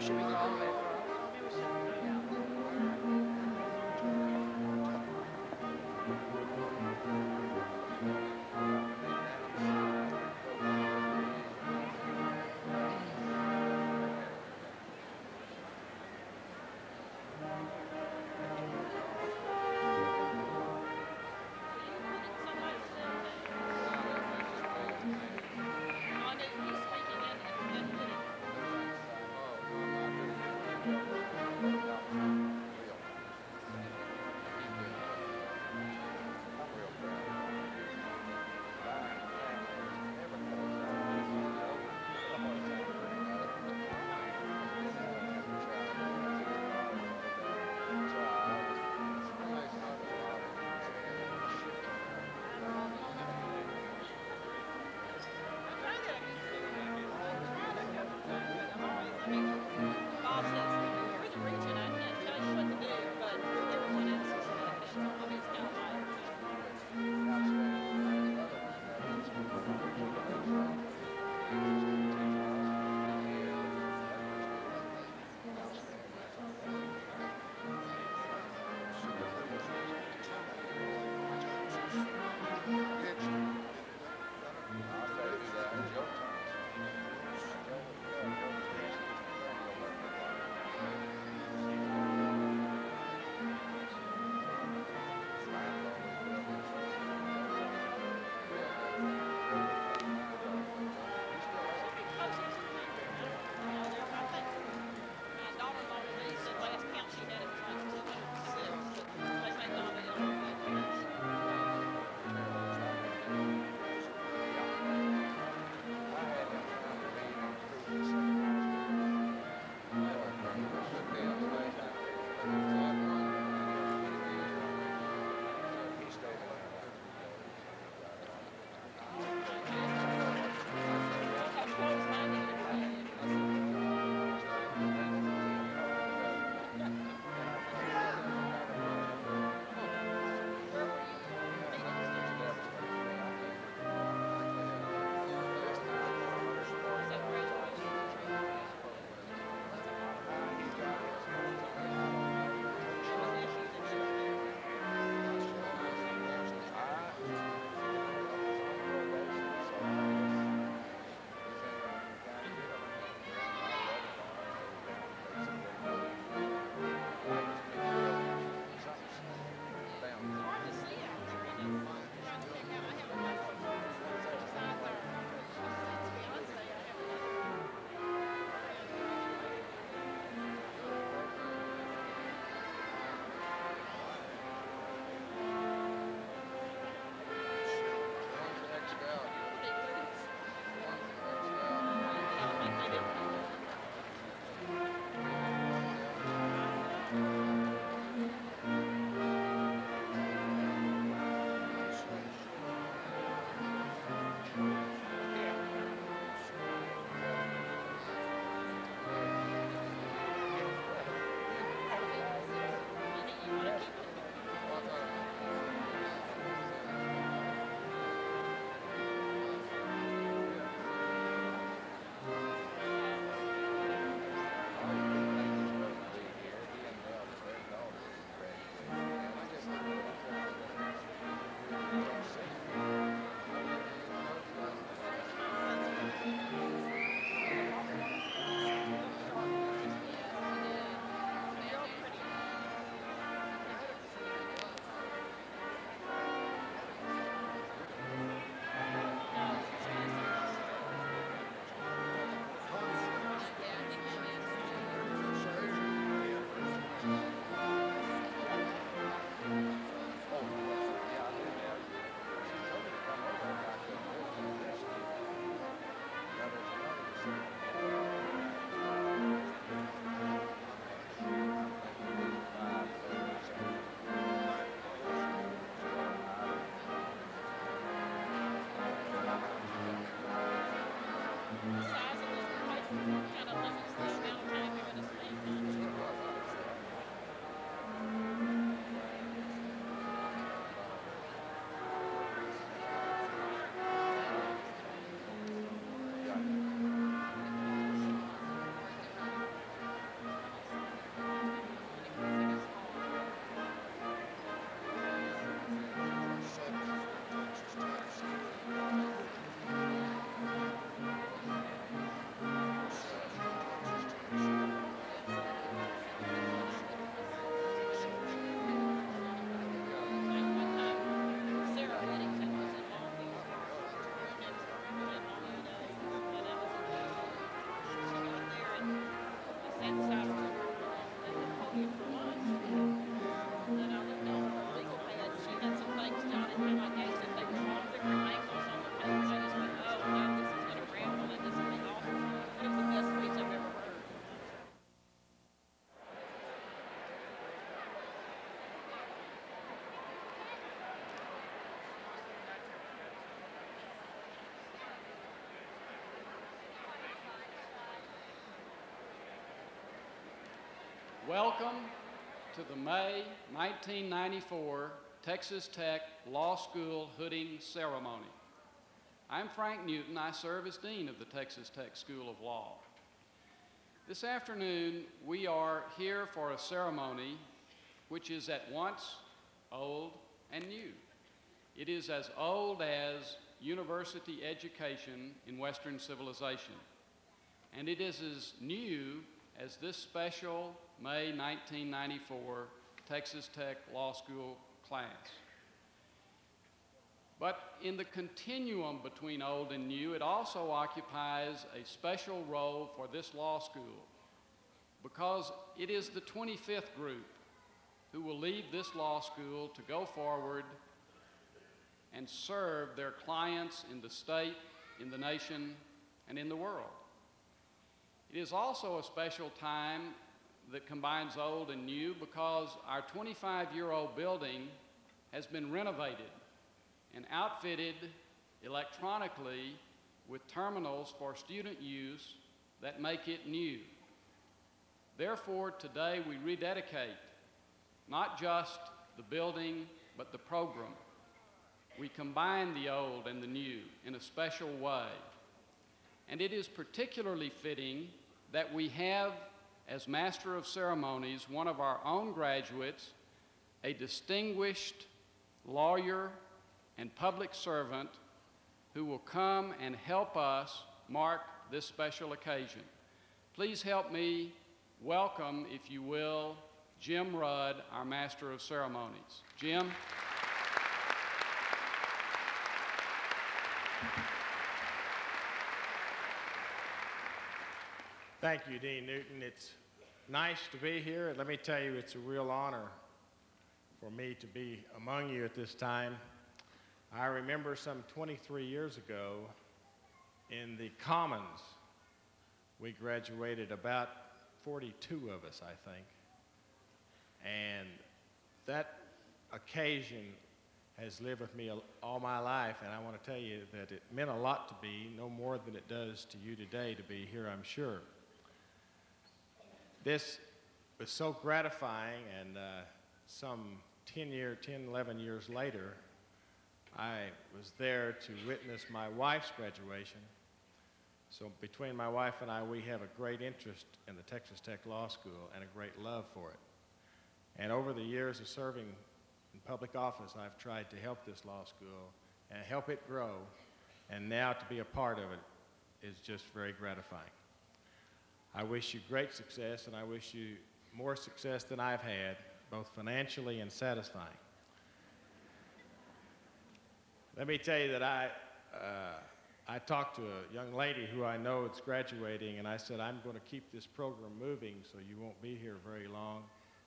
Should we go all the way across? Maybe we should. Yeah. Welcome to the May 1994 Texas Tech Law School hooding ceremony. I'm Frank Newton. I serve as Dean of the Texas Tech School of Law. This afternoon, we are here for a ceremony which is at once old and new. It is as old as university education in Western civilization, and it is as new as this special May 1994 Texas Tech Law School class. But in the continuum between old and new, it also occupies a special role for this law school because it is the 25th group who will leave this law school to go forward and serve their clients in the state, in the nation, and in the world. It is also a special time that combines old and new because our 25-year-old building has been renovated and outfitted electronically with terminals for student use that make it new. Therefore, today we rededicate not just the building, but the program. We combine the old and the new in a special way. And it is particularly fitting that we have as Master of Ceremonies one of our own graduates, a distinguished lawyer and public servant who will come and help us mark this special occasion. Please help me welcome, if you will, Jim Rudd, our Master of Ceremonies. Jim. Thank you, Dean Newton. It's nice to be here. Let me tell you, it's a real honor for me to be among you at this time. I remember some 23 years ago in the Commons, we graduated about 42 of us, I think. And that occasion has lived with me all my life, and I want to tell you that it meant a lot to me, no more than it does to you today to be here, I'm sure. This was so gratifying, and some 11 years later, I was there to witness my wife's graduation. So between my wife and I, we have a great interest in the Texas Tech Law School and a great love for it. And over the years of serving in public office, I've tried to help this law school and help it grow, and now to be a part of it is just very gratifying. I wish you great success, and I wish you more success than I've had, both financially and satisfying. Let me tell you that I talked to a young lady who I know is graduating, and I said, I'm going to keep this program moving so you won't be here very long.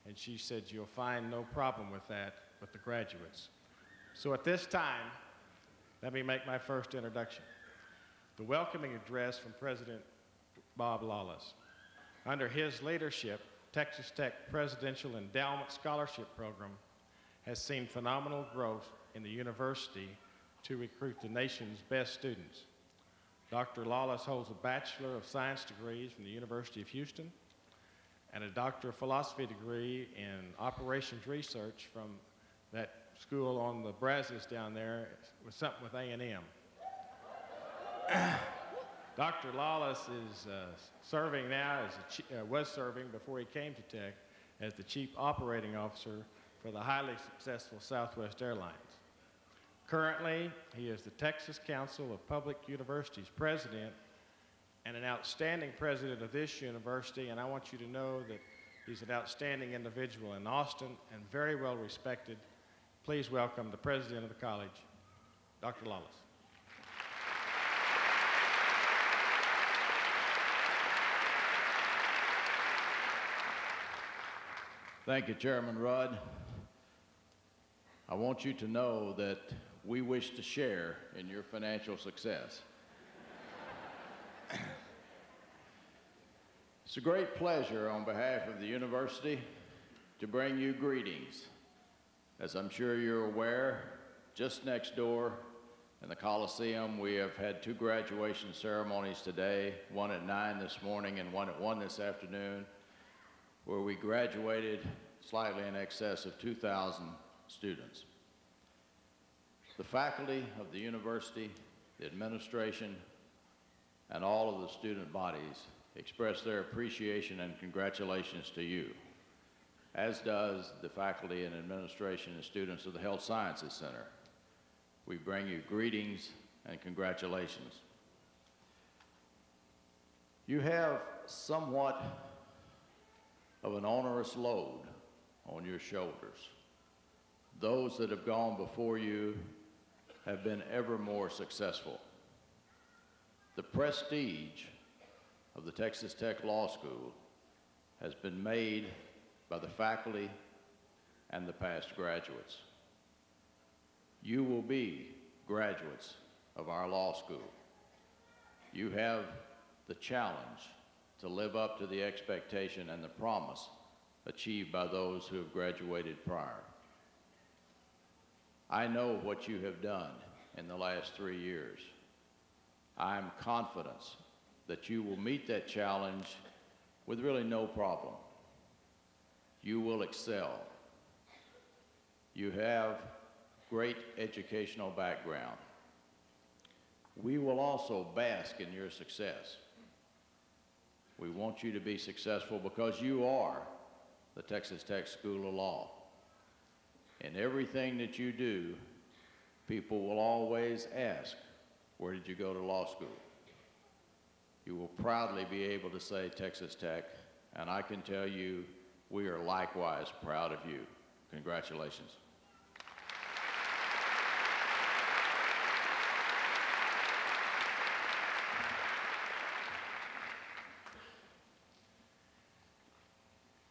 And she said, you'll find no problem with that with the graduates. So at this time, let me make my first introduction. The welcoming address from President Bob Lawless. Under his leadership, Texas Tech Presidential Endowment Scholarship Program has seen phenomenal growth in the university to recruit the nation's best students. Dr. Lawless holds a Bachelor of Science degrees from the University of Houston and a Doctor of Philosophy degree in Operations Research from that school on the Brazos down there with something with A&M. Dr. Lawless is serving now, was serving before he came to Tech, as the Chief Operating Officer for the highly successful Southwest Airlines. Currently, he is the Texas Council of Public Universities President and an outstanding president of this university, and I want you to know that he's an outstanding individual in Austin and very well respected. Please welcome the president of the college, Dr. Lawless. Thank you, Chairman Rudd. I want you to know that we wish to share in your financial success. It's a great pleasure on behalf of the university to bring you greetings. As I'm sure you're aware, just next door in the Coliseum, we have had two graduation ceremonies today, one at 9 this morning and one at 1 this afternoon. where we graduated slightly in excess of 2,000 students. The faculty of the university, the administration, and all of the student bodies express their appreciation and congratulations to you, as does the faculty and administration and students of the Health Sciences Center. We bring you greetings and congratulations. You have somewhat of an onerous load on your shoulders. Those that have gone before you have been ever more successful. The prestige of the Texas Tech Law School has been made by the faculty and the past graduates. You will be graduates of our law school. You have the challenge to live up to the expectation and the promise achieved by those who have graduated prior. I know what you have done in the last 3 years. I am confident that you will meet that challenge with really no problem. You will excel. You have great educational background. We will also bask in your success. We want you to be successful because you are the Texas Tech School of Law. In everything that you do, people will always ask, where did you go to law school? You will proudly be able to say Texas Tech, and I can tell you we are likewise proud of you. Congratulations.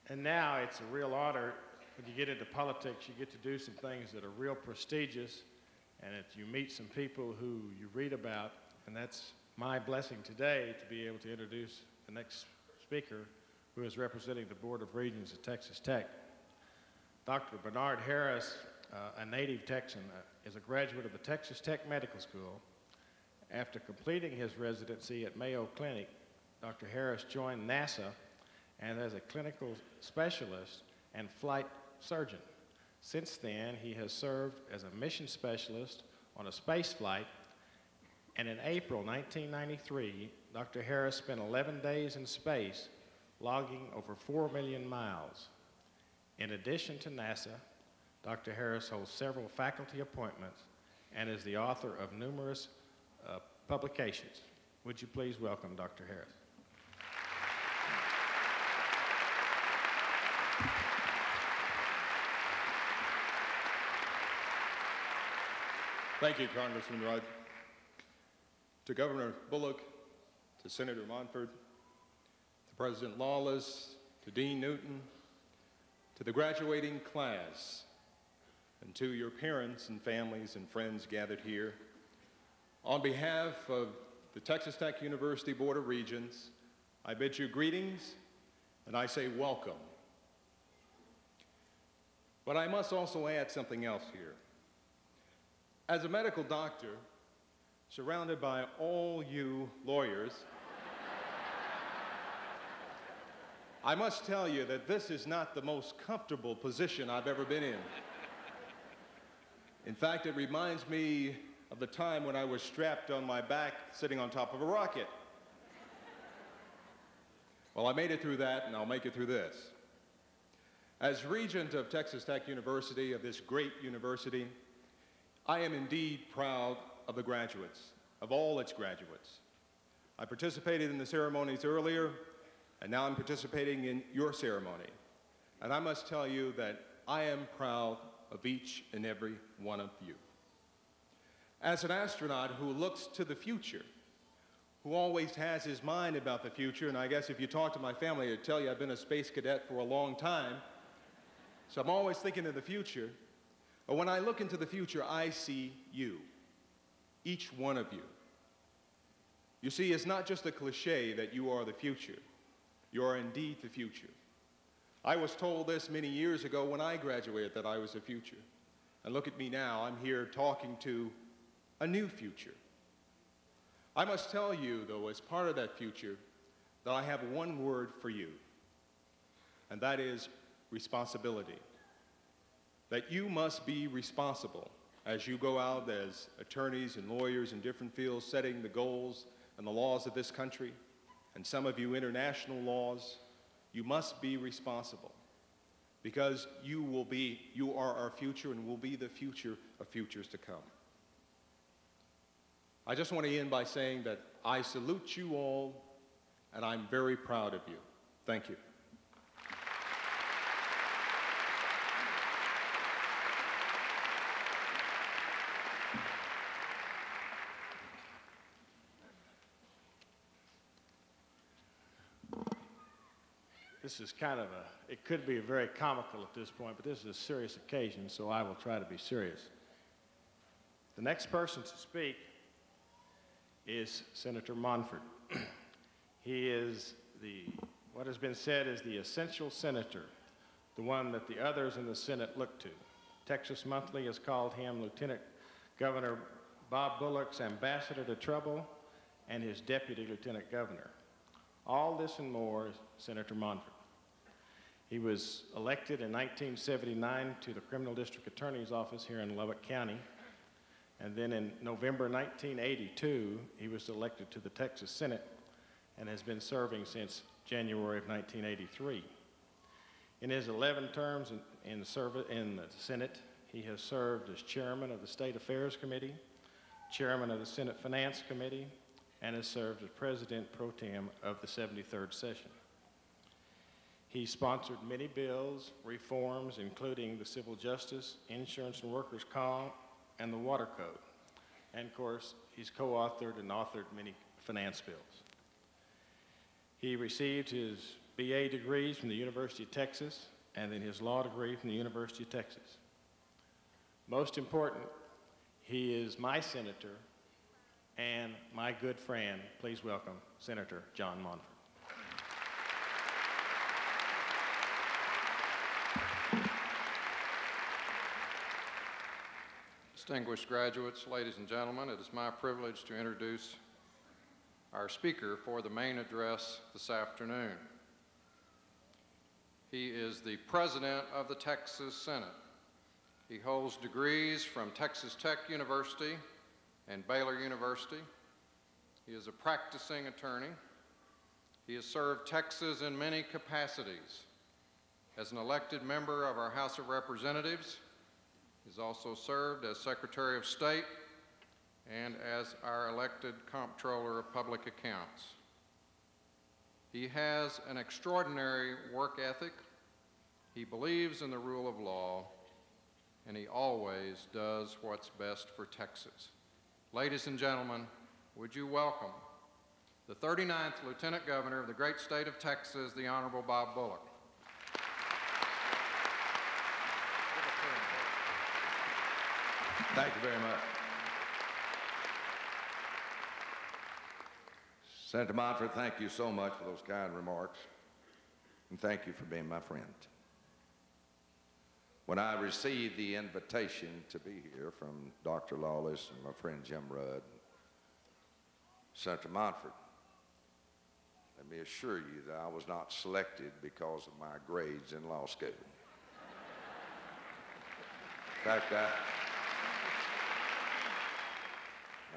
And now it's a real honor when you get into politics, you get to do some things that are real prestigious, and that you meet some people who you read about, and that's my blessing today to be able to introduce the next speaker, who is representing the Board of Regents at Texas Tech. Dr. Bernard Harris, a native Texan, is a graduate of the Texas Tech Medical School. After completing his residency at Mayo Clinic, Dr. Harris joined NASA and as a clinical specialist and flight surgeon. Since then, he has served as a mission specialist on a space flight, and in April 1993, Dr. Harris spent 11 days in space, logging over 4 million miles. In addition to NASA, Dr. Harris holds several faculty appointments and is the author of numerous publications. Would you please welcome Dr. Harris? Thank you, Congressman Rudd. To Governor Bullock, to Senator Montford, to President Lawless, to Dean Newton, to the graduating class, and to your parents and families and friends gathered here, on behalf of the Texas Tech University Board of Regents, I bid you greetings, and I say welcome. But I must also add something else here. As a medical doctor, surrounded by all you lawyers, I must tell you that this is not the most comfortable position I've ever been in. In fact, it reminds me of the time when I was strapped on my back sitting on top of a rocket. Well, I made it through that, and I'll make it through this. As regent of Texas Tech University, of this great university, I am indeed proud of the graduates, of all its graduates. I participated in the ceremonies earlier, and now I'm participating in your ceremony. And I must tell you that I am proud of each and every one of you. As an astronaut who looks to the future, who always has his mind about the future, and I guess if you talk to my family, they'd tell you I've been a space cadet for a long time, so I'm always thinking of the future. But when I look into the future, I see you, each one of you. You see, it's not just a cliche that you are the future. You are indeed the future. I was told this many years ago when I graduated, that I was the future. And look at me now, I'm here talking to a new future. I must tell you, though, as part of that future, that I have one word for you. and that is responsibility. That you must be responsible as you go out as attorneys and lawyers in different fields setting the goals and the laws of this country, and some of you international laws. You must be responsible because you are our future and will be the future of futures to come. I just want to end by saying that I salute you all and I'm very proud of you. Thank you. This is kind of it could be very comical at this point, but this is a serious occasion, so I will try to be serious. The next person to speak is Senator Monfort. He is what has been said is the essential senator, the one that the others in the Senate look to. Texas Monthly has called him Lieutenant Governor Bob Bullock's ambassador to trouble and his deputy lieutenant governor. All this and more is Senator Monfort. He was elected in 1979 to the Criminal District Attorney's Office here in Lubbock County. And then in November 1982, he was elected to the Texas Senate and has been serving since January of 1983. In his 11 terms in the Senate, he has served as chairman of the State Affairs Committee, chairman of the Senate Finance Committee, and has served as president pro tem of the 73rd session. He sponsored many bills, reforms, including the Civil Justice, Insurance and Workers' Comp, and the Water Code. And of course, he's co-authored and authored many finance bills. He received his BA degrees from the University of Texas and then his law degree from the University of Texas. Most important, he is my senator and my good friend. Please welcome Senator John Monfort. Distinguished graduates, ladies and gentlemen, it is my privilege to introduce our speaker for the main address this afternoon. He is the president of the Texas Senate. He holds degrees from Texas Tech University and Baylor University. He is a practicing attorney. He has served Texas in many capacities. As an elected member of our House of Representatives, he's also served as Secretary of State and as our elected Comptroller of Public Accounts. He has an extraordinary work ethic. He believes in the rule of law, and he always does what's best for Texas. Ladies and gentlemen, would you welcome the 39th Lieutenant Governor of the great state of Texas, the Honorable Bob Bullock. Thank you very much. Senator Monfort, thank you so much for those kind remarks, and thank you for being my friend. When I received the invitation to be here from Dr. Lawless and my friend Jim Rudd, Senator Monfort, let me assure you that I was not selected because of my grades in law school. In fact,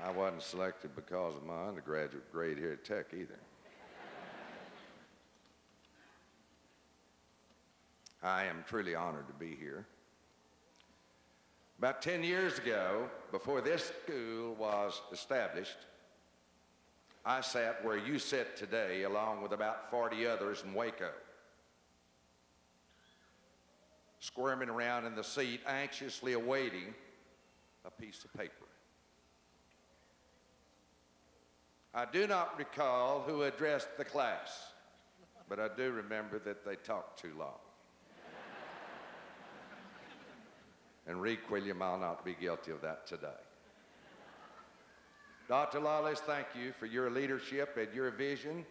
I wasn't selected because of my undergraduate grade here at Tech either. I am truly honored to be here. About 10 years ago, before this school was established, I sat where you sit today along with about 40 others in Waco, squirming around in the seat, anxiously awaiting a piece of paper. I do not recall who addressed the class, but I do remember that they talked too long. And requiem, I'll not be guilty of that today. Dr. Lawless, thank you for your leadership and your vision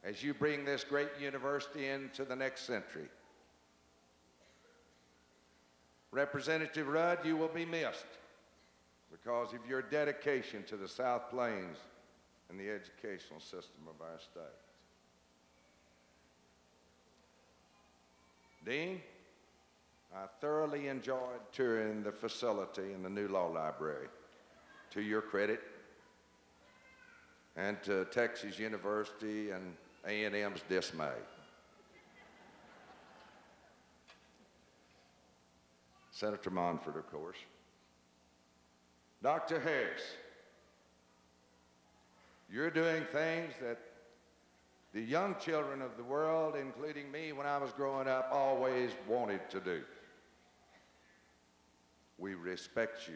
as you bring this great university into the next century. Representative Rudd, you will be missed because of your dedication to the South Plains and the educational system of our state. Dean, I thoroughly enjoyed touring the facility in the new law library. To your credit, and to Texas University and A&M's dismay. Senator Monfort, of course. Dr. Harris, you're doing things that the young children of the world, including me when I was growing up, always wanted to do. We respect you.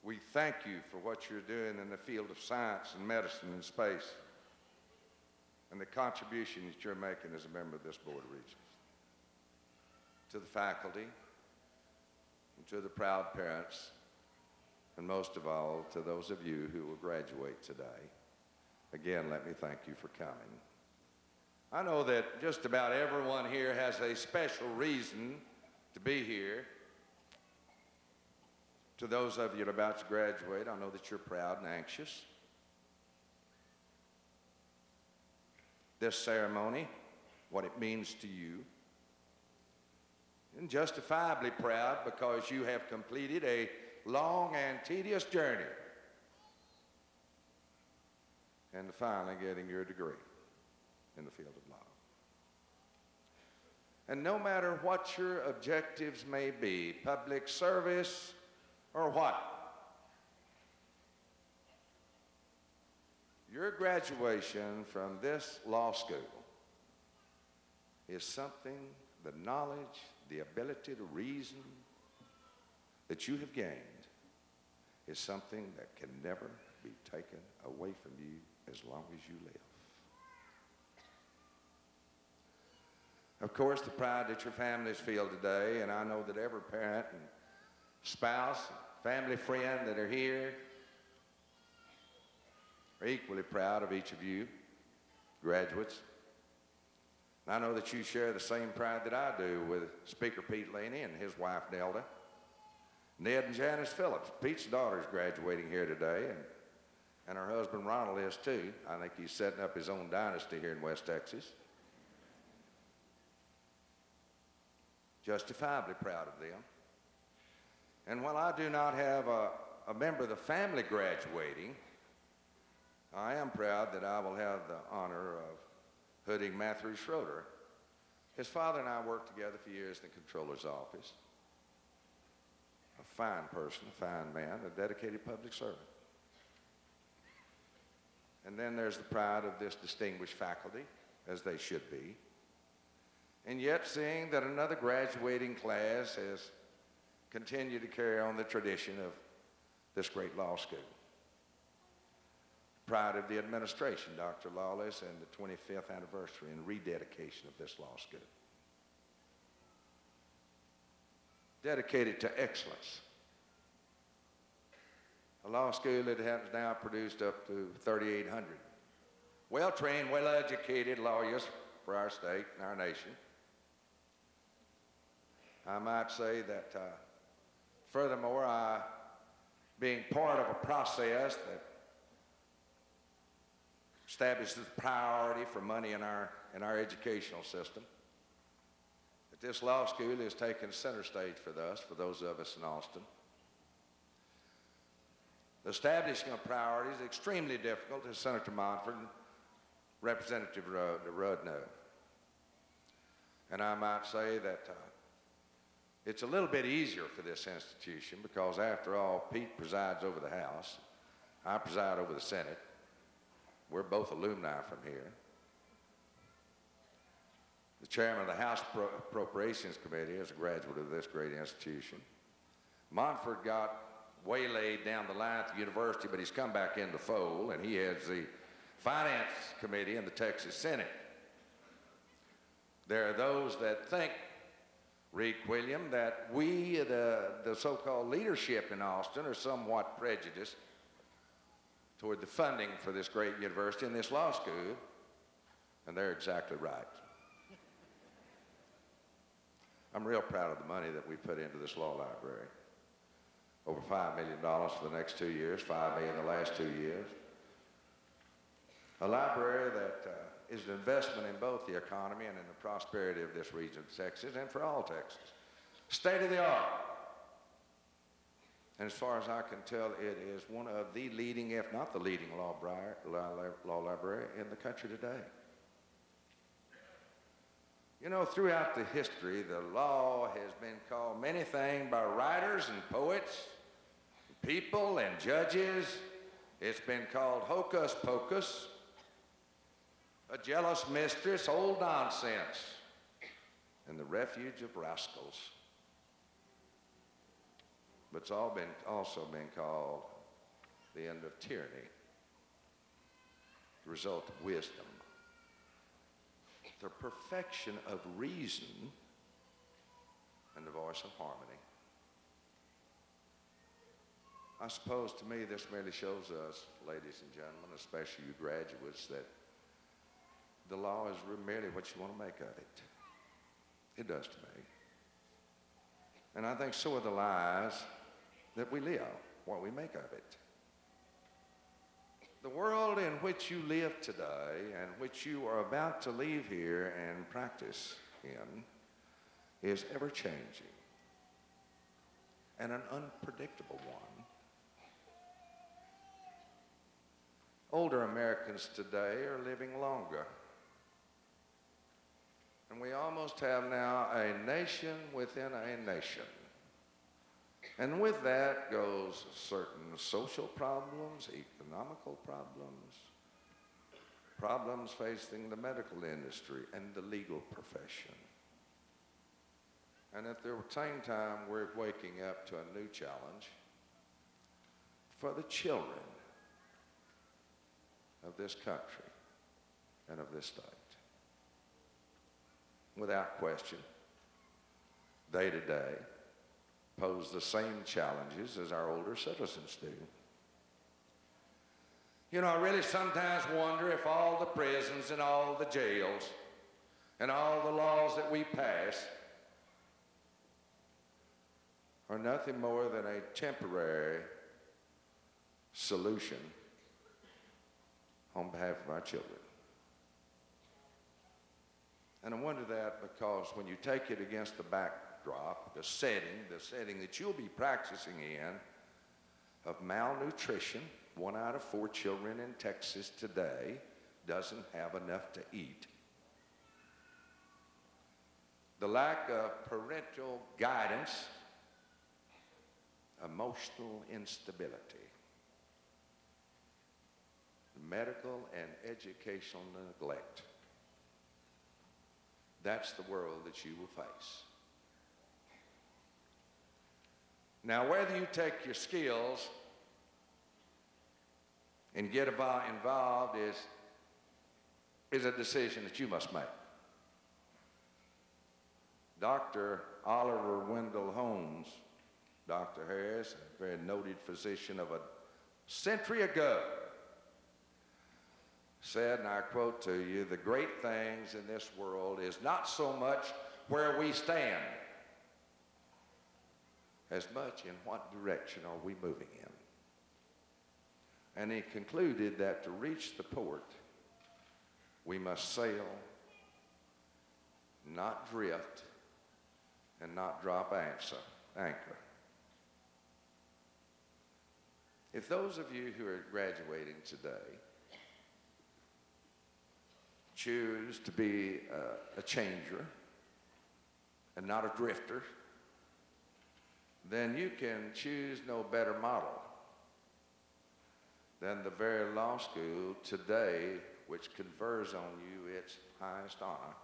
We thank you for what you're doing in the field of science and medicine and space and the contribution that you're making as a member of this Board of Regents. To the faculty, and to the proud parents, and most of all, to those of you who will graduate today, again, let me thank you for coming. I know that just about everyone here has a special reason to be here. To those of you that are about to graduate, I know that you're proud and anxious. This ceremony, what it means to you, and justifiably proud because you have completed a long and tedious journey and finally getting your degree in the field of law. And no matter what your objectives may be, public service or what, your graduation from this law school is something, the knowledge, the ability to reason that you have gained is something that can never be taken away from you as long as you live. Of course, the pride that your families feel today, and I know that every parent and spouse, family friend that are here are equally proud of each of you, graduates. I know that you share the same pride that I do with Speaker Pete Laney and his wife Nelda, Ned and Janice Phillips. Pete's daughter is graduating here today, and her husband Ronald is too. I think he's setting up his own dynasty here in West Texas. Justifiably proud of them. And while I do not have a member of the family graduating, I am proud that I will have the honor of hooding Matthew Schroeder. His father and I worked together for years in the Comptroller's office. A fine person, a fine man, a dedicated public servant. And then there's the pride of this distinguished faculty, as they should be. And yet seeing that another graduating class has continued to carry on the tradition of this great law school. Pride of the administration, Dr. Lawless, and the 25th anniversary and rededication of this law school. Dedicated to excellence. A law school that has now produced up to 3,800 well-trained, well-educated lawyers for our state and our nation. I might say that, furthermore, being part of a process that establishes priority for money in our educational system, that this law school is taking center stage for us, for those of us in Austin. The establishing of priorities is extremely difficult, as Senator Monfort and Representative Rudd know. And I might say that it's a little bit easier for this institution because, after all, Pete presides over the House. I preside over the Senate. We're both alumni from here. The chairman of the House Appropriations Committee is a graduate of this great institution. Monfort got waylaid down the line at the university, but he's come back in the fold, and he heads the Finance Committee in the Texas Senate. There are those that think, Reed Quilliam, that we, the so-called leadership in Austin, are somewhat prejudiced toward the funding for this great university and this law school, and they're exactly right. I'm real proud of the money that we put into this law library. Over $5 million for the next 2 years, $5 million the last 2 years. A library that is an investment in both the economy and in the prosperity of this region of Texas and for all Texas. State of the art. And as far as I can tell, it is one of the leading, if not the leading law library in the country today. You know, throughout the history, the law has been called many things by writers and poets, people and judges. It's been called hocus pocus, a jealous mistress, old nonsense, and the refuge of rascals. But it's also been called the end of tyranny, the result of wisdom, the perfection of reason, and the voice of harmony. I suppose to me this merely shows us, ladies and gentlemen, especially you graduates, that the law is merely what you want to make of it. It does to me. And I think so are the lives that we live, what we make of it. The world in which you live today and which you are about to leave here and practice in is ever-changing and an unpredictable one. Older Americans today are living longer. And we almost have now a nation within a nation. And with that goes certain social problems, economical problems, problems facing the medical industry and the legal profession. And at the same time, we're waking up to a new challenge for the children of this country and of this state. Without question, day to day, pose the same challenges as our older citizens do. You know, I really sometimes wonder if all the prisons and all the jails and all the laws that we pass are nothing more than a temporary solution on behalf of our children. And I wonder that because when you take it against the backdrop, the setting that you'll be practicing in of malnutrition, 1 out of 4 children in Texas today doesn't have enough to eat. The lack of parental guidance, emotional instability, medical and educational neglect. That's the world that you will face. Now, whether you take your skills and get involved is a decision that you must make. Dr. Oliver Wendell Holmes, Dr. Harris, a very noted physician of a century ago, said, and I quote to you, "The great things in this world is not so much where we stand, as much in what direction are we moving in." And he concluded that to reach the port, we must sail, not drift, and not drop anchor. If those of you who are graduating today choose to be a changer and not a drifter, then you can choose no better model than the very law school today, which confers on you its highest honor.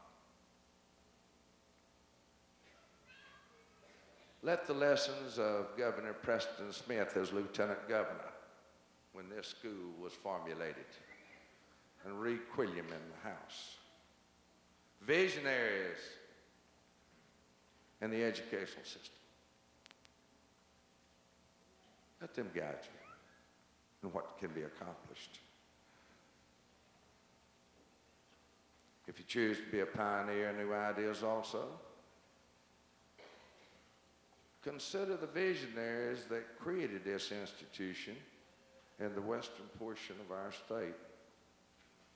Let the lessons of Governor Preston Smith as Lieutenant Governor, when this school was formulated, and Reed Quilliam in the House, visionaries in the educational system, let them guide you in what can be accomplished. If you choose to be a pioneer in new ideas also, consider the visionaries that created this institution in the western portion of our state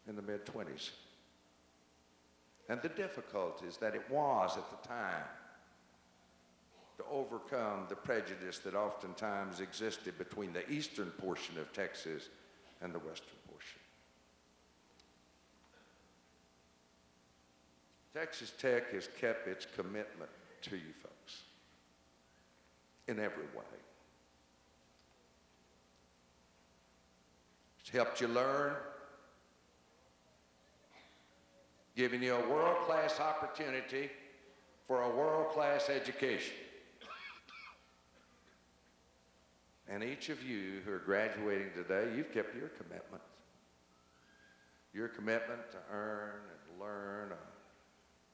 in the mid-20s. and the difficulties that it was at the time to overcome the prejudice that oftentimes existed between the eastern portion of Texas and the western portion. Texas Tech has kept its commitment to you folks in every way. It's helped you learn, giving you a world-class opportunity for a world-class education. And each of you who are graduating today, you've kept your commitment. Your commitment to earn and learn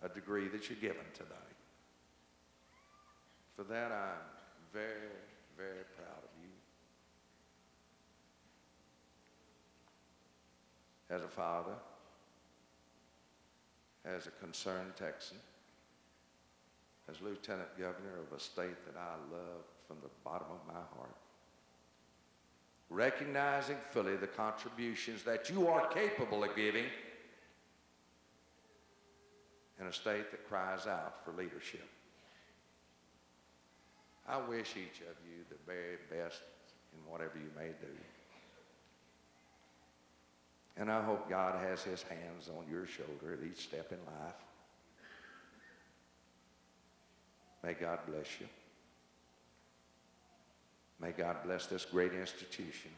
a degree that you're given today. For that, I'm very, very proud of you. As a father, as a concerned Texan, as Lieutenant Governor of a state that I love from the bottom of my heart, recognizing fully the contributions that you are capable of giving in a state that cries out for leadership. I wish each of you the very best in whatever you may do. And I hope God has his hands on your shoulder at each step in life. May God bless you. May God bless this great institution.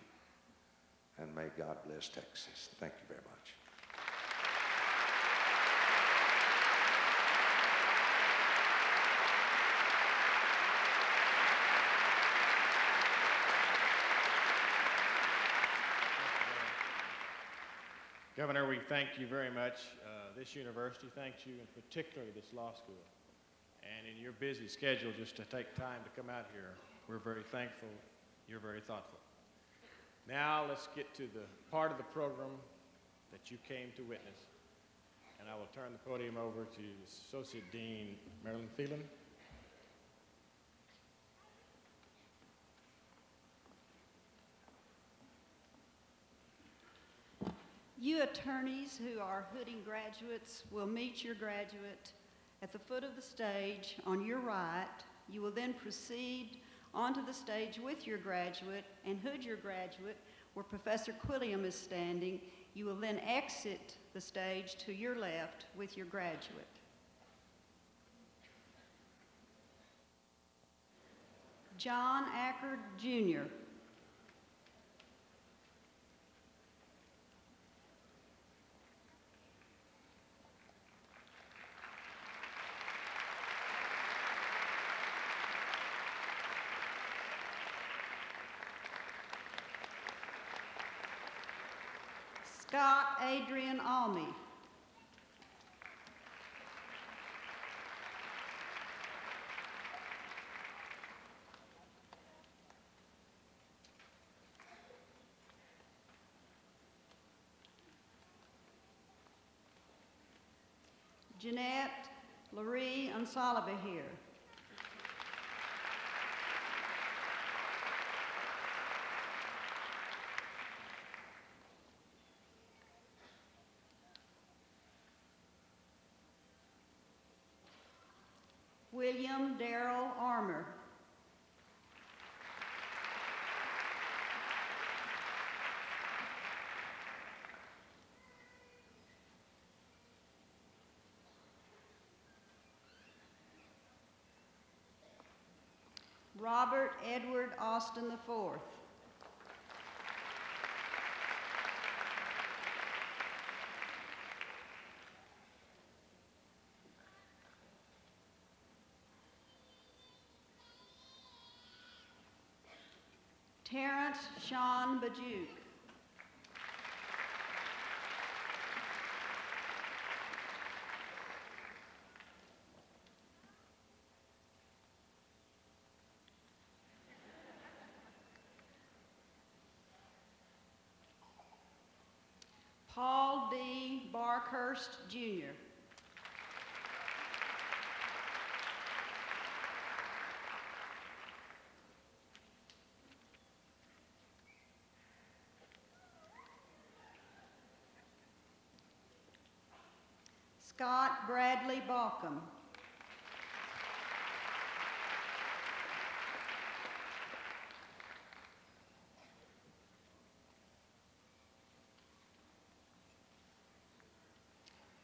And may God bless Texas. Thank you very much. Governor, we thank you very much. This university thanks you, in particular this law school. And in your busy schedule, just to take time to come out here, we're very thankful. You're very thoughtful. Now let's get to the part of the program that you came to witness. And I will turn the podium over to Associate Dean Marilyn Phelan. You attorneys who are Hooding graduates will meet your graduate at the foot of the stage on your right. You will then proceed onto the stage with your graduate and hood your graduate where Professor Quilliam is standing. You will then exit the stage to your left with your graduate. John Ackard, Jr. Scott Adrian Almy. Jeanette Laree Ansalabahir. William Darrell Armour. Robert Edward Austin IV. Terrence Sean Bajuk. Paul D. Barkhurst, Jr. Scott Bradley Balcom.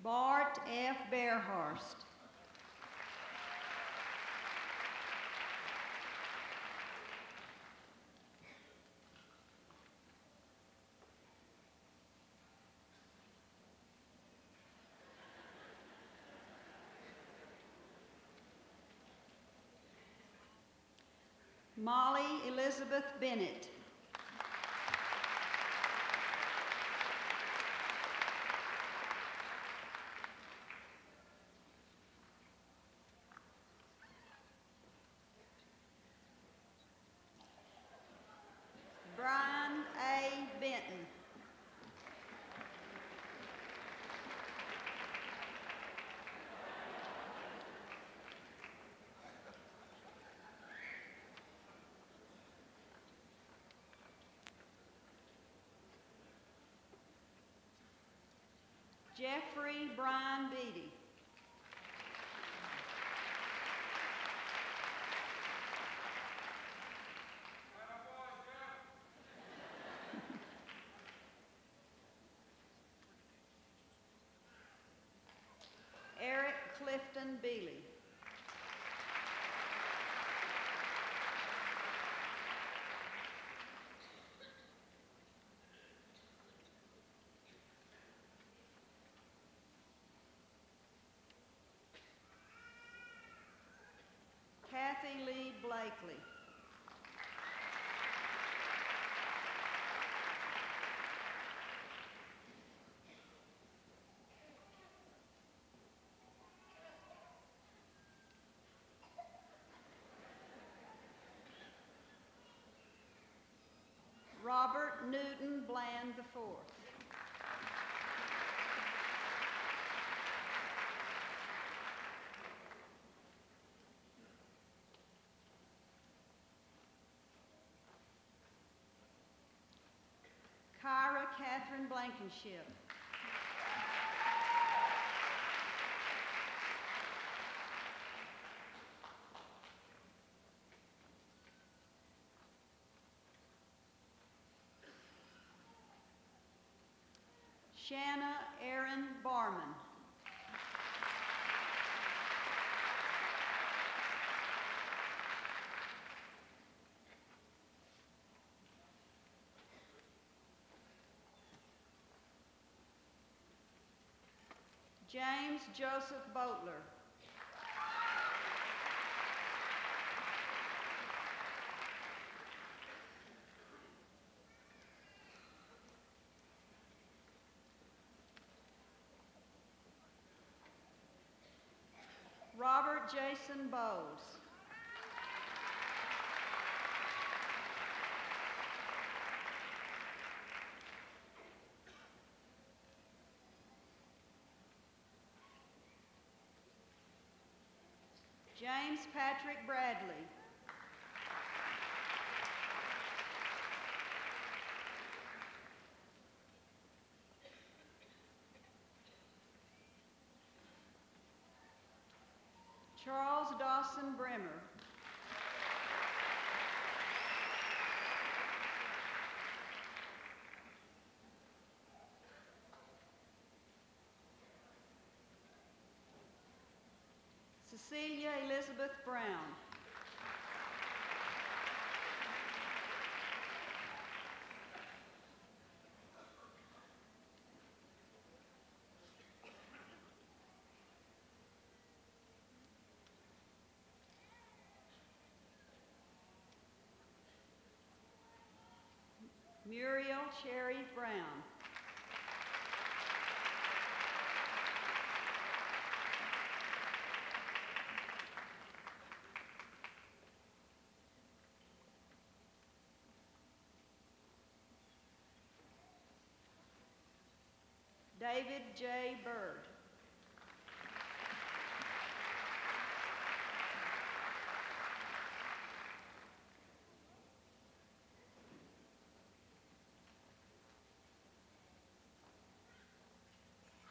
Bart F. Bearhorst. Molly Elizabeth Bennett. Brian A. Benton. Jeffrey Brian Beatty. Eric Clifton Bealey. Kathy Lee Blakely. Robert Newton Bland IV. Kyra Catherine Blankenship. Shanna Aaron Barman. James Joseph Boatler. Robert Jason Bowes. James Patrick Bradley. Charles Dawson Bremer. Cecilia Elizabeth Brown. Muriel Cherry Brown. David J. Bird.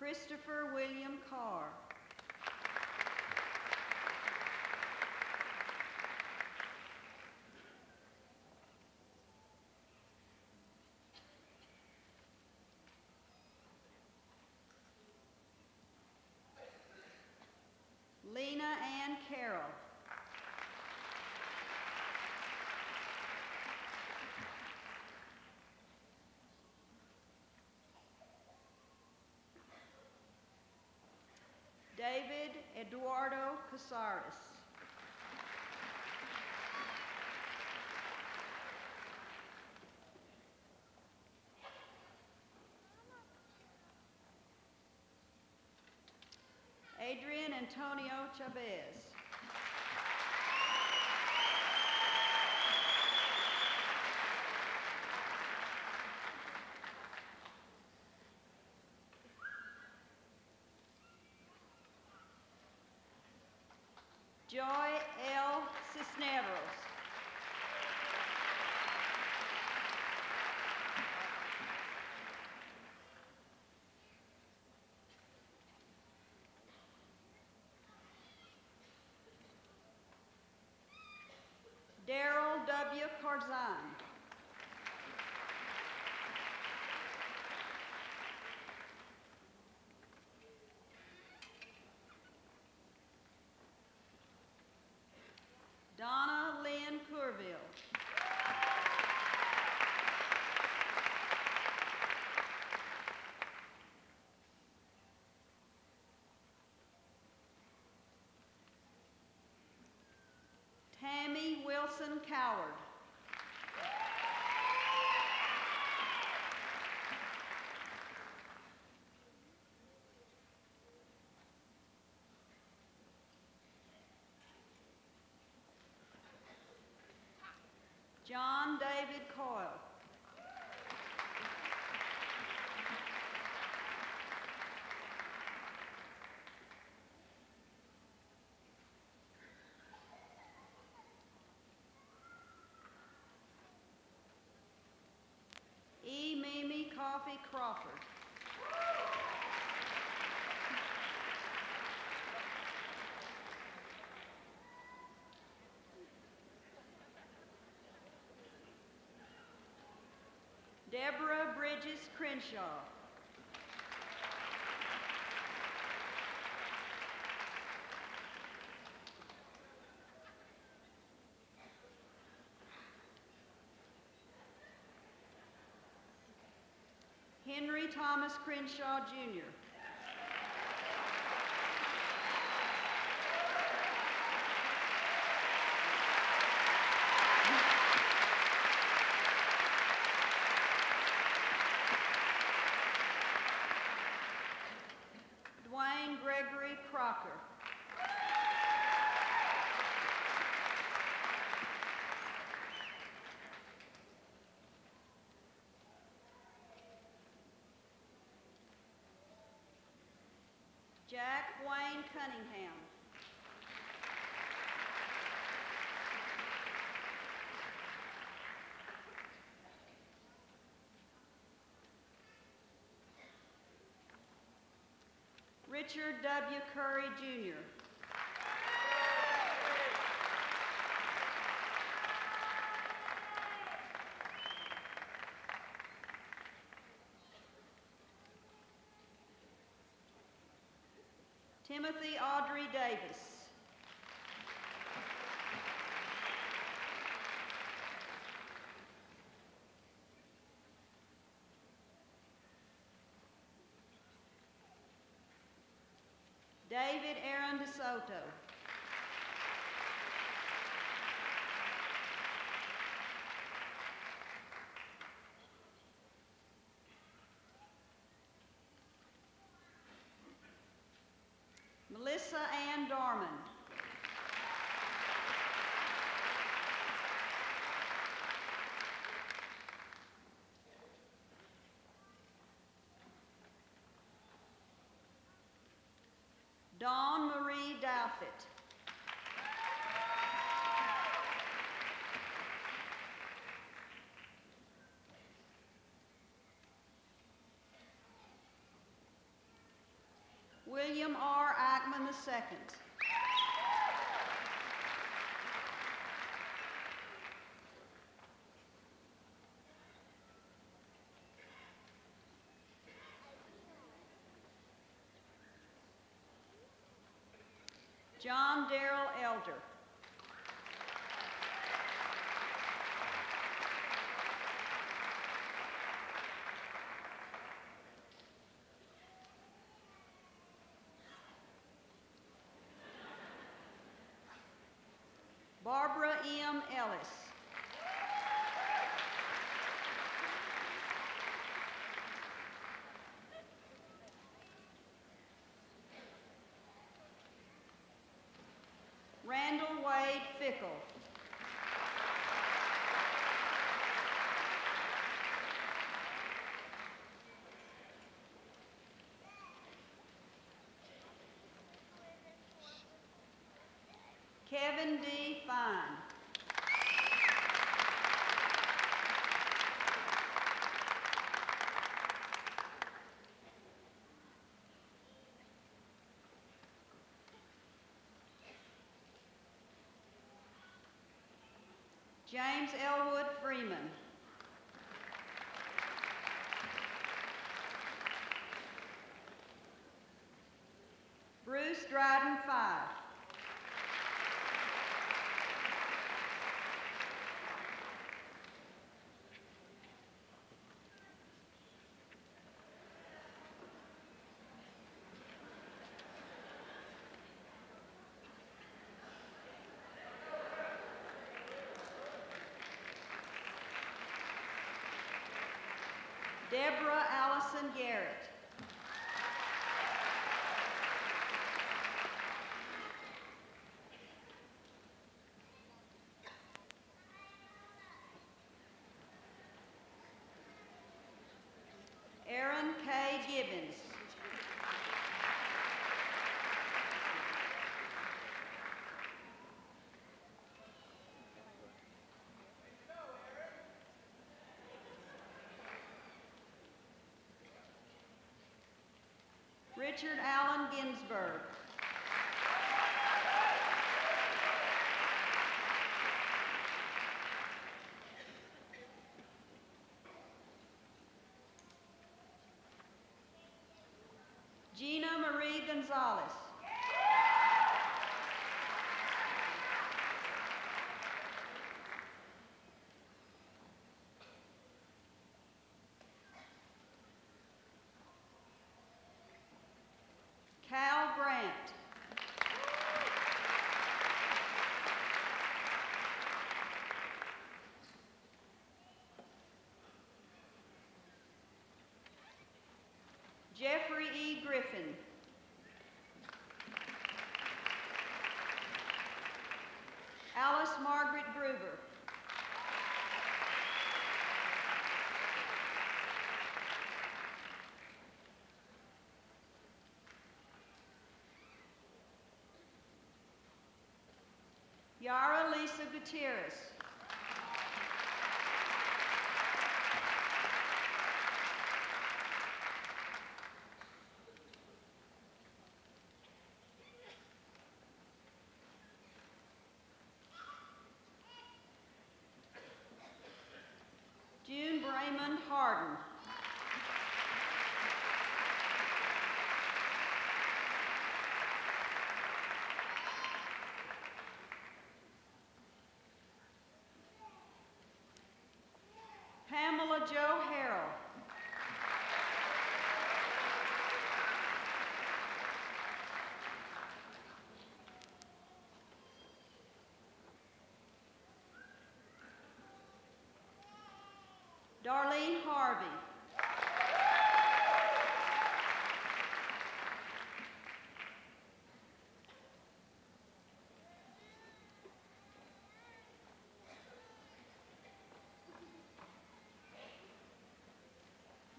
Christopher William Carr. Lena Ann Carroll. David Eduardo Casares. Adrian Antonio Chavez. Joy L. Cisneros. Daryl W. Carzan. Donna Lynn Courville. Tammy Wilson Coward. John David Coyle. E. Mimi Coffee Crawford. Deborah Bridges Crenshaw. Henry Thomas Crenshaw, Jr. Dwayne Gregory Crocker. Jack Wayne Cunningham. Richard W. Curry, Jr. Timothy Audrey Davis. David Aaron DeSoto. Melissa Ann Dorman. Dawn Marie Douthit. John Darrell Elder. Barbara M. Ellis. Randall Wade Fickle. Kevin D. Fine. James Elwood Freeman. Bruce Dryden Five. Deborah Allison Garrett. Aaron K. Gibbons. Richard Allen Ginsberg. Gina Marie Gonzalez. Cal Grant. Jeffrey E. Griffin. Alice Margaret Gruber. Yara Lisa Gutierrez. June Raymond Harden. Pamela Jo Harrell. Darlene Harvey.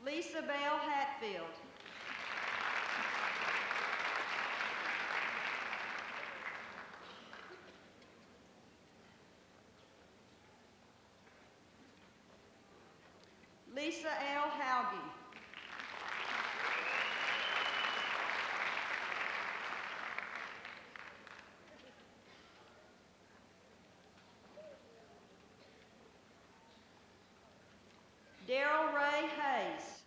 Lisa Bell Hatfield. Lisa L. Hauge. Daryl Ray Hayes.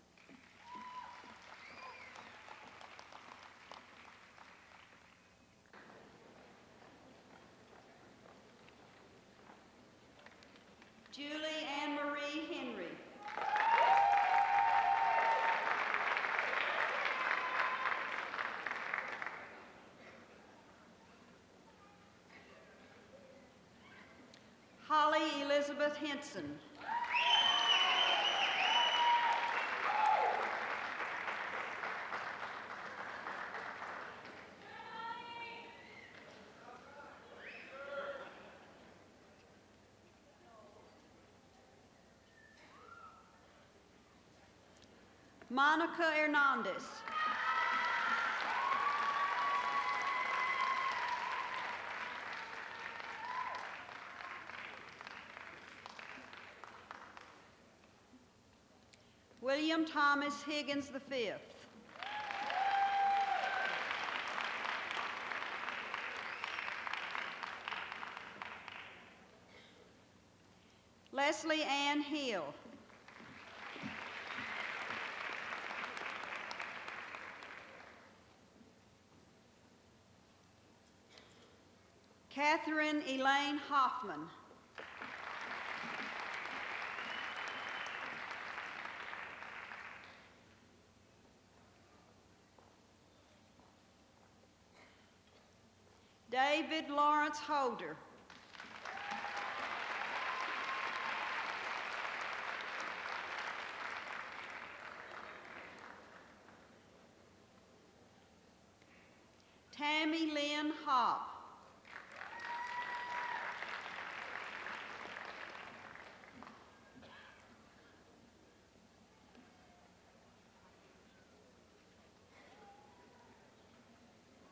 Elizabeth Henson. Monica Hernandez. William Thomas Higgins V. Leslie Ann Hill. Catherine Elaine Hoffman. David Lawrence Holder. Tammy Lynn Hobb.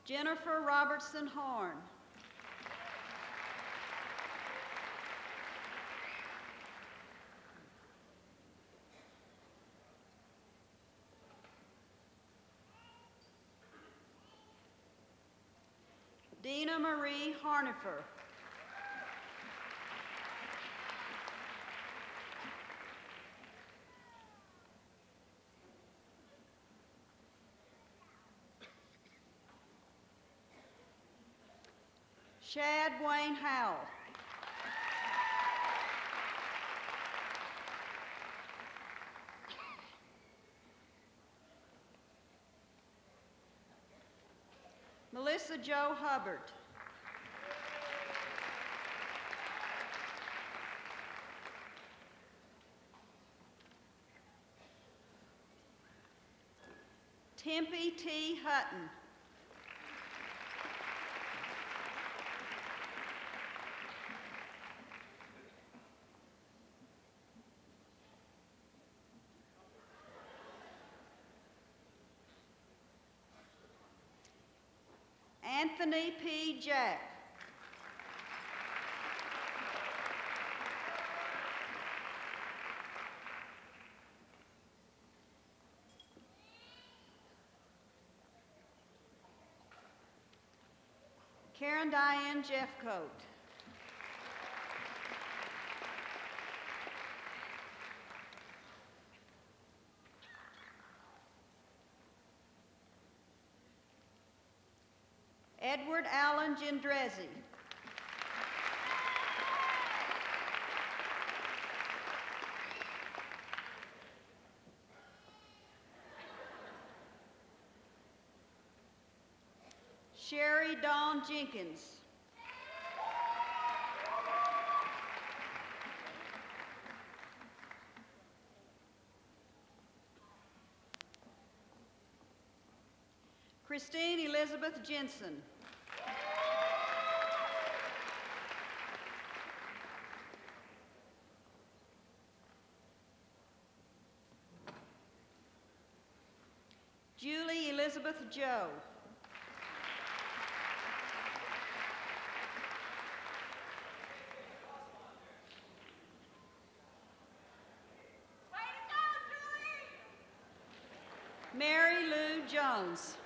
Jennifer Robertson Horn. Dina Marie Harnifer. Shad Wayne Howell. Melissa Jo Hubbard. Tempe T. Hutton. Anthony P. Jack. Karen Diane Jeffcoat. Edward Allen Gendrezi. Sherry Dawn Jenkins. Christine Elizabeth Jensen. Julie Elizabeth Joe. Mary Lou Jones.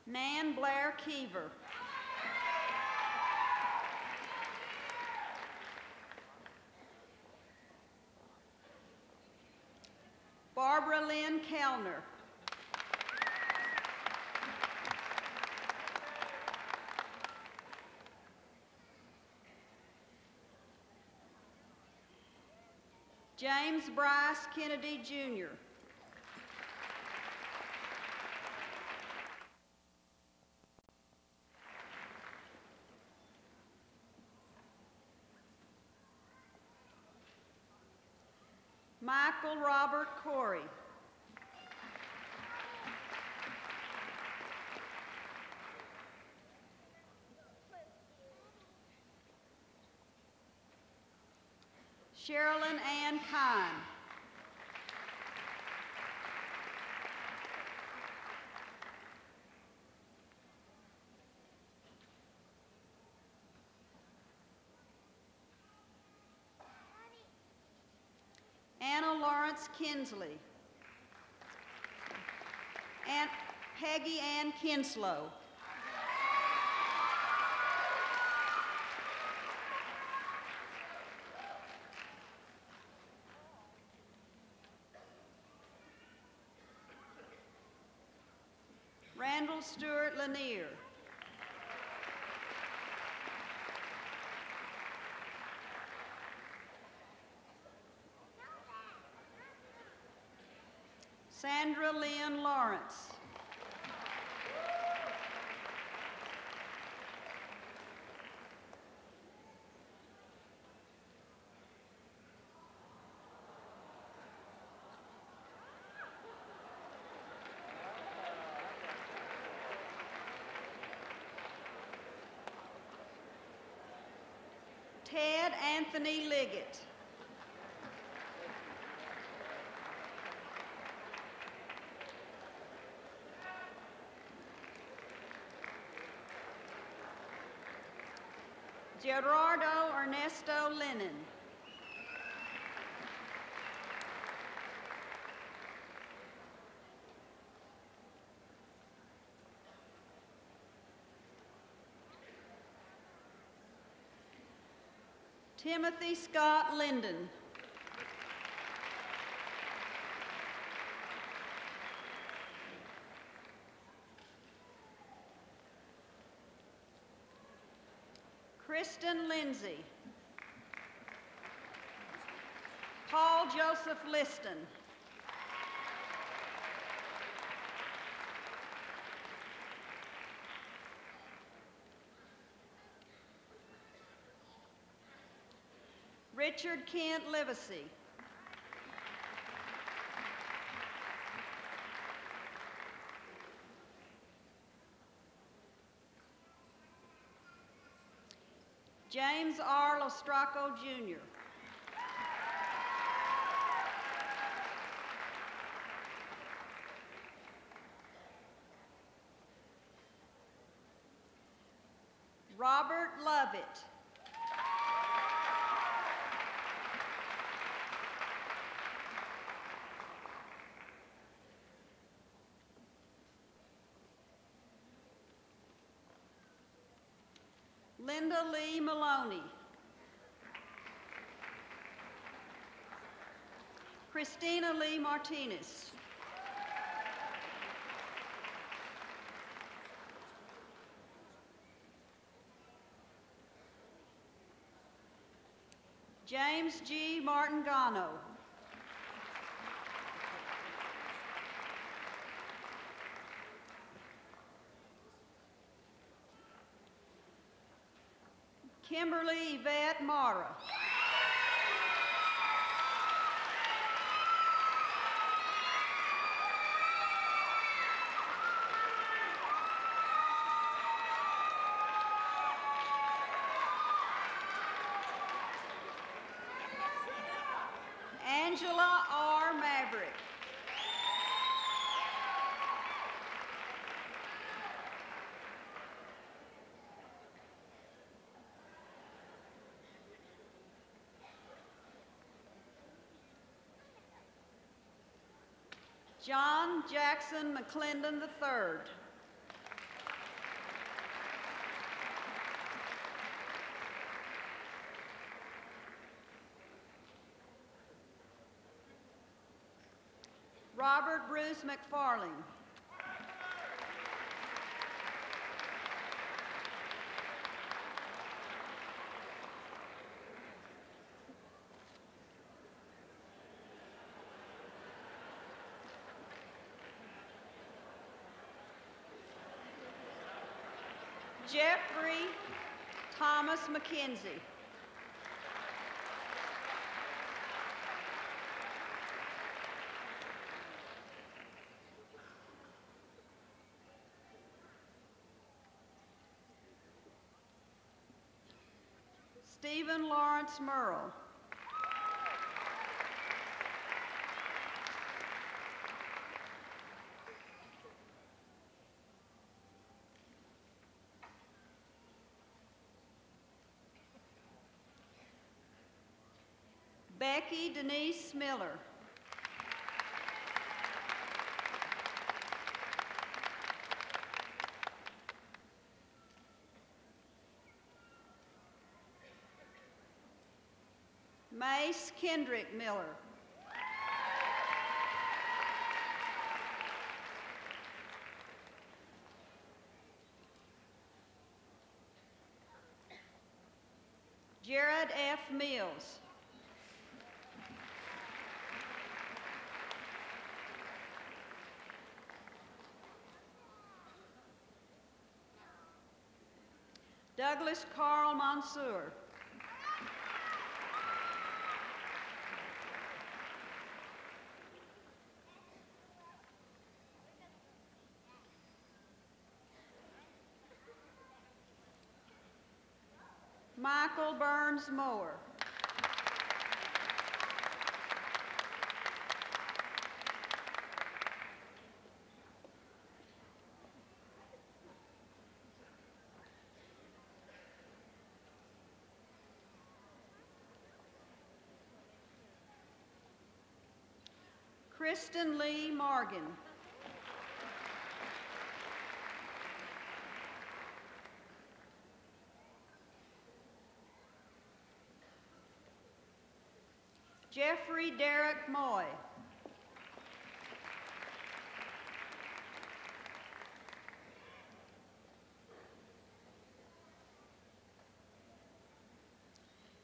Nan Blair Keever. Barbara Lynn Kellner. James Bryce Kennedy, Jr. Michael Robert Corey. Sherilyn Ann Kine. Anna Lawrence Kinsley. And Peggy Ann Kinslow. Randall Stewart Lanier. Sandra Lynn Lawrence. Ted Anthony Liggett. Gerardo Ernesto Lennon. Timothy Scott Linden. Kristen Lindsay. Paul Joseph Liston. Richard Kent Livesey. James R. Lostraco, Jr. Robert Lovett. Linda Lee Maloney. Christina Lee Martinez. James G. Martingano. Kimberly Yvette Mara. Angela R. Maverick. John Jackson McClendon III. Robert Bruce McFarling. Jeffrey Thomas McKenzie. Stephen Lawrence Merle. Becky Denise Miller. Mace Kendrick Miller. Jared F. Mills. Douglas Carl Mansour. Michael Burns Moore. Kristen Lee Morgan. Jeffrey Derek Moy.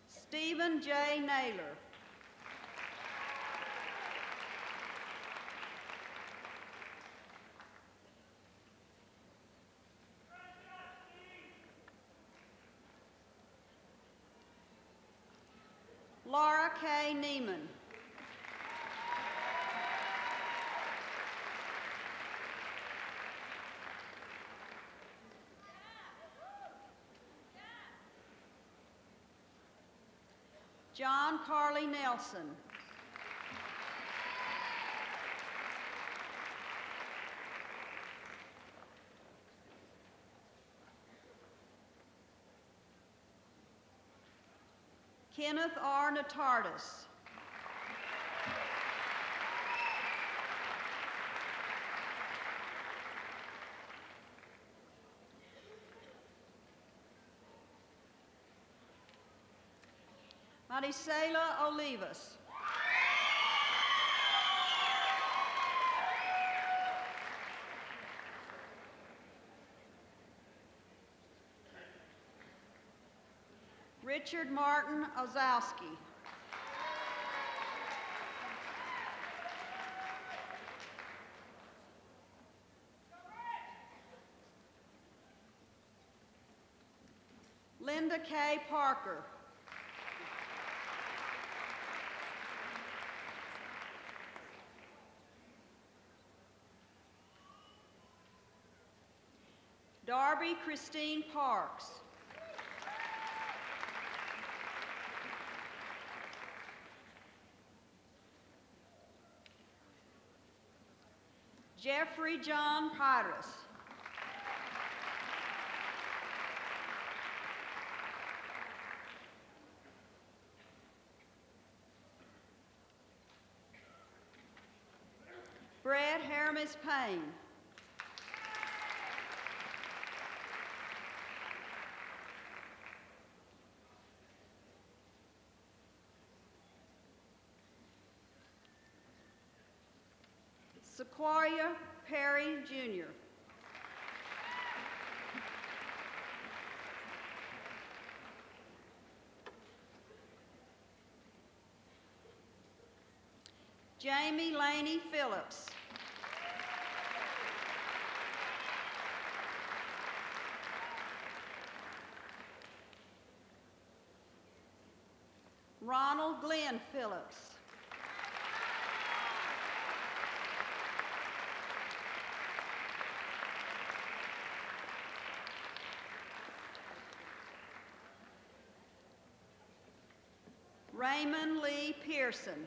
Stephen J. Naylor. Laura K. Neiman. John Carley Nelson. Kenneth R. Natardis. Marisela Olivas. Richard Martin Ozowski. Linda K. Parker. Darby Christine Parks. Jeffrey John Pyrus. Brad Hermes Payne. Sequoia Perry, Jr. Jamie Laney Phillips. Ronald Glenn Phillips. Raymond Lee Pearson.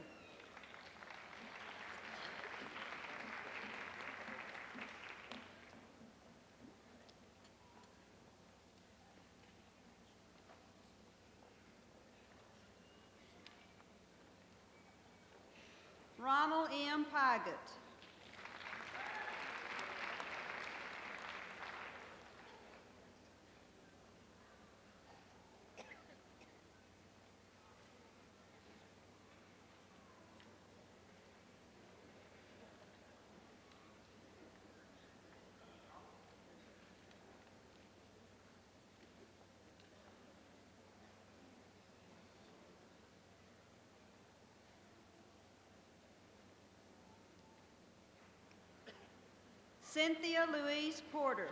Ronald M. Pygott. Cynthia Louise Porter.